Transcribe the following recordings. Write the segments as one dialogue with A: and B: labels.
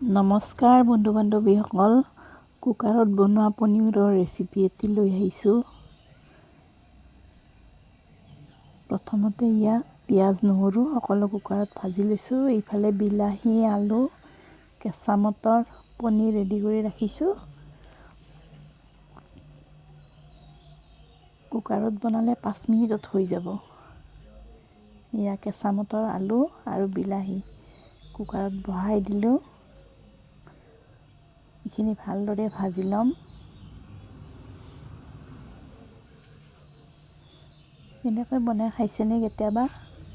A: নমস্কাৰ বন্ধু বান্ধৱীসকল, কুকাৰত বনোৱা পনীৰৰ ৰেচিপি এটি লৈ আহিছোঁ। প্ৰথমতে ইয়াত পিঁয়াজ নহৰু সকলো কুকাৰত ভাজি লৈছোঁ। এইফালে বিলাহী আলু কেঁচা মটৰ পনীৰ ৰেডি কৰি ৰাখিছোঁ। কুকাৰত বনালে 5 মিনিটত হৈ যাব। এয়া কেঁচা মটৰ আলু আৰু বিলাহী কুকাৰত বহাই দিলোঁ। এইখিনি ভালদৰে ভাজি ল'ম। এনেকৈ বনাই খাইছেনে কেতিয়াবা?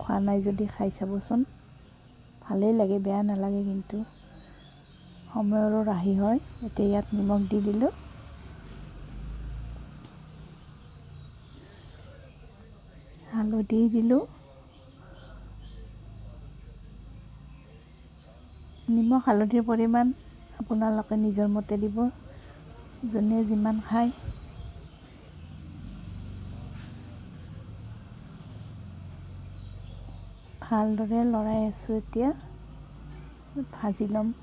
A: খোৱা নাই যদি খাই চাবচোন, ভালেই লাগে, বেয়া নালাগে। কিন্তু সময়ৰো ৰাহি হয়। এতিয়া ইয়াত নিমখ দি দিলোঁ। হালধি দিলোঁ। নিমখ হালধিৰ পৰিমাণ আপোনালোকে নিজৰ মতে দিব, যোনে যিমান খায়। ভালদৰে লৰাই আছোঁ। এতিয়া ভাজি ল'ম।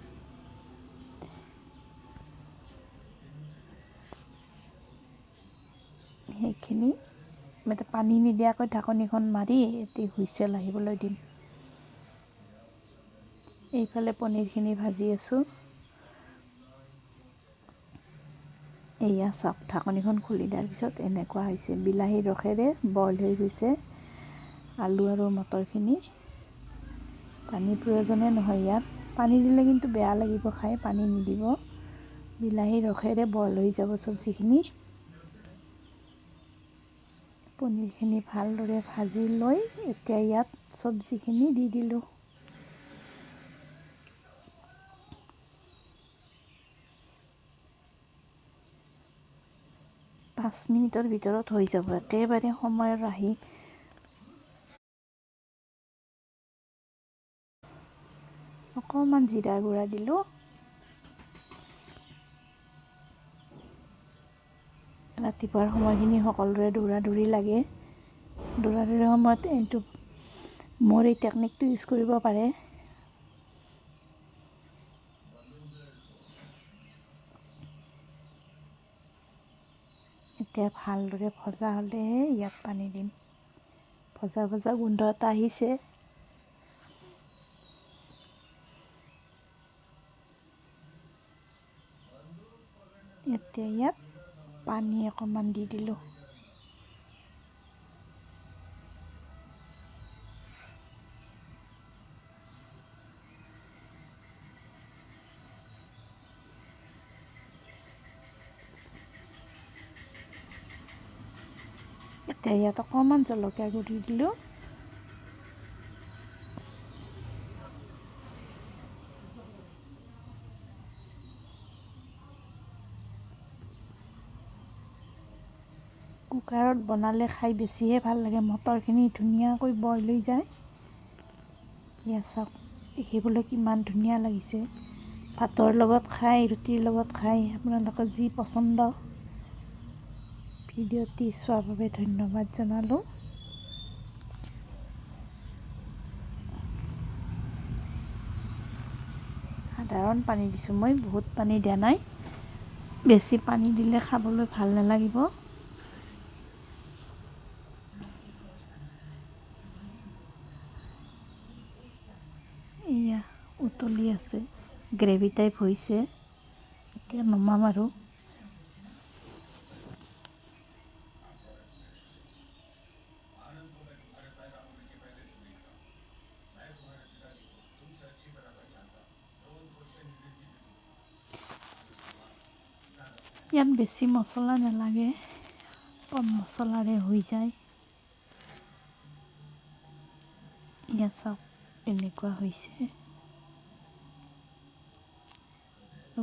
A: সেইখিনি পানী নিদিয়াকৈ ঢাকনিখন মাৰি এতিয়া হুইছেল আহিবলৈ দিম। এইফালে পনীৰখিনি ভাজি আছোঁ। এয়া চাওক, ঢাকনিখন খুলি দিয়াৰ পিছত এনেকুৱা হৈছে। বিলাহীৰ ৰসেৰে বইল হৈ গৈছে আলু আৰু মটৰখিনি। পানীৰ প্ৰয়োজনে নহয় ইয়াত। পানী দিলে কিন্তু বেয়া লাগিব খাই, পানী নিদিব। বিলাহীৰ ৰসেৰে বইল হৈ যাব চব্জিখিনি। পনীৰখিনি ভালদৰে ভাজি লৈ এতিয়া ইয়াত চব্জিখিনি দি দিলোঁ। পাঁচ মিনিটৰ ভিতৰত হৈ যাব, একেবাৰে সময়ৰ ৰাহি। অকণমান জিৰা গুড়া দিলোঁ। ৰাতিপুৱাৰ সময়খিনি সকলোৰে দৌৰা-দৌৰি লাগে। দৌৰা-দৌৰি সময়ত এইটো মোৰ এই টেকনিকটো ইউজ কৰিব পাৰে। এতিয়া ভালদৰে ভজা হ'লেহে ইয়াত পানী দিম। ভজা ভজা গোন্ধ এটা আহিছে। এতিয়া ইয়াত পানী অকণমান দি দিলোঁ। এতিয়া ইয়াত অকণমান জলকীয়া গুড়ি দিলোঁ। কুকাৰত বনালে খাই বেছিহে ভাল লাগে। মটৰখিনি ধুনীয়াকৈ বইল হৈ যায়। এয়া চাওক, দেখিবলৈ কিমান ধুনীয়া লাগিছে। ভাতৰ লগত খাই, ৰুটিৰ লগত খাই, আপোনালোকৰ যি পচন্দ। ভিডিঅ'টি চোৱাৰ বাবে ধন্যবাদ জনালোঁ। সাধাৰণ পানী দিছোঁ মই, বহুত পানী দিয়া নাই। বেছি পানী দিলে খাবলৈ ভাল নালাগিব। এয়া উতলি আছে, গ্ৰেভি টাইপ হৈছে। এতিয়া নমাম আৰু। ইয়াত বেছি মছলা নালাগে, কম মছলাৰে হৈ যায়। ইয়াত চাওক, এনেকুৱা হৈছে।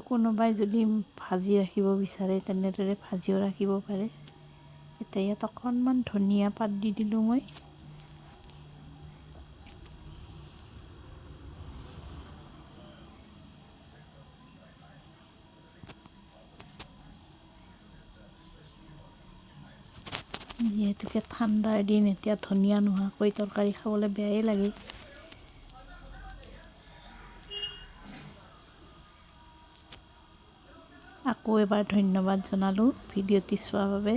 A: কোনোবাই যদি ভাজি ৰাখিব বিচাৰে তেনেদৰে ভাজিও ৰাখিব পাৰে। এতিয়া ইয়াত অকণমান ধনিয়া পাত দি দিলোঁ মই। যিহেতুকে ঠাণ্ডাৰ দিন, এতিয়া ধনিয়া নোহোৱাকৈ তৰকাৰী খাবলৈ বেয়াই লাগে। আকৌ এবাৰ ধন্যবাদ জনালোঁ ভিডিঅ'টি চোৱাৰ বাবে।